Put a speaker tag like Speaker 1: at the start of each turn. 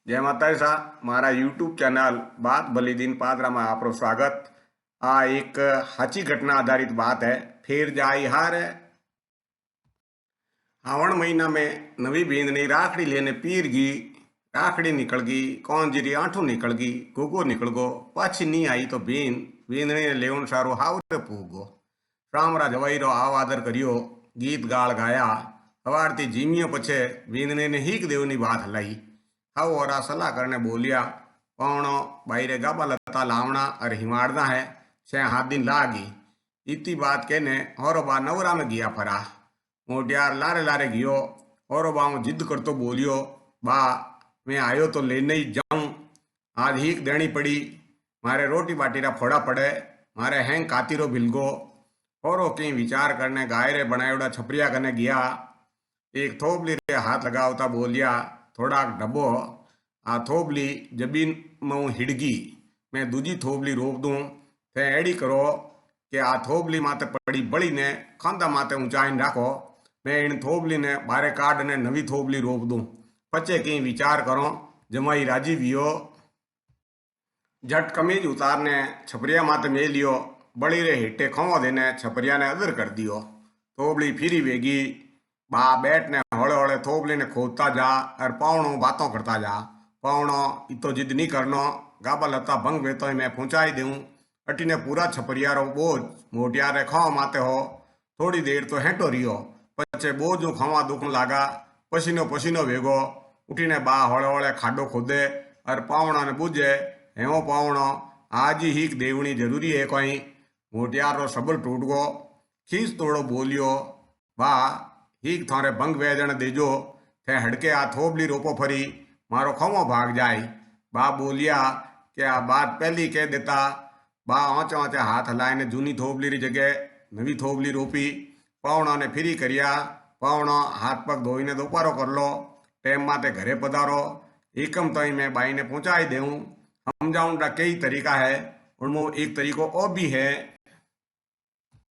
Speaker 1: जय माता सा मारा यूट्यूब चैनल बात भली दिन पादरा में आपरो स्वागत। आ एक हाची घटना आधारित बात है। फिर जाई हार श्रावण महीना में नवी बींदनी राखड़ी लेने पीर गी। राखड़ी निकल गई, कौन जीरी आंठू निकल गई, गोगो निकल गो, पाछी नहीं आई तो बींदनी ने लेवन सारो हावरे पूगो। रामरा जवाई रो आवादर करियो, गीत गाल गाया। हवारती जीमियो पछे बींदनी ने हीक देवनी बात हलाई। हाउ और सलाह करने बोलिया, पौणो बाईरे गाबा लता लावना और हिमाड़ना है, छह हाथ दिन लागी। इतनी बात कहने और बा नवरा में गया फरा। मोटियार लारे लारे गियो और बाऊ जिद करतो बोलियो, बा मैं आयो तो लेने ही जाऊं। आज हीक देनी पड़ी, मारे रोटी बाटी रा फोड़ा पड़े, मारे हैंग कातीरो भिलगो। और कहीं विचार करने गायरे बनायोड़ा छपरिया कने गया। एक थोपली रे हाथ लगावता बोलिया, थोड़ा डब्बो आ थोपली जबीन में हिड़गी, मैं दूजी थोपली रोप दूं। थे एड़ी करो कि आ थोपली माते पड़ी बड़ी ने खांदा माते ऊंचाई राखो। मैं इन थोपली ने बारे काट ने नवी थोपली रोप दूं। पचे कहीं विचार करो। जमाई राजी वियो। झट कमीज उतारने छपरिया माते में लियो। बड़ी रे हिट्टे खवा देने छपरिया ने अदर कर दियो। थोबली फिरी वेगी। बा बैठ ने हौले हौले थोबली ने खोदता जा और पावणो बातों करता जा। पावणो इतो जिद नहीं करनो, गाबा लता भंग वे तो मैं पहुंचाई दूं। अटीने पूरा छपरिया रो बोझ मोटिया रे खवा माते हो। थोड़ी देर तो हेटो रियो, पछे बोझ खवा दुखन लागा। पसीनो पसीनो वेगो। उठीने बा हौले हौले खाडो खोदे और पावणा ने बुझे, हेवो पावणो आज ही हीक देवनी जरूरी है कोई। मोटियार रो सबल टूट गो। खीस तोड़ो बोलियो, बा हीक थारे भंग वेजण देजो। थे हड़के आ थोबली रोपो फरी, मारो खमो भाग जाए। बा बोलिया कि आ बात पहली कह देता। बा ऊंचे ऊंचे हाथ हलाए जूनी थोबली री जगह नवी थोबली रोपी। पावणा ने फिरी करिया। पावणो हाथ पग धोईने दोपारो कर लो। टेम माते घरे पधारो। एकम तई मैं बाई ने पहुंचाई देऊं। समझाऊं का कई तरीका है, उनमें एक तरीको और भी है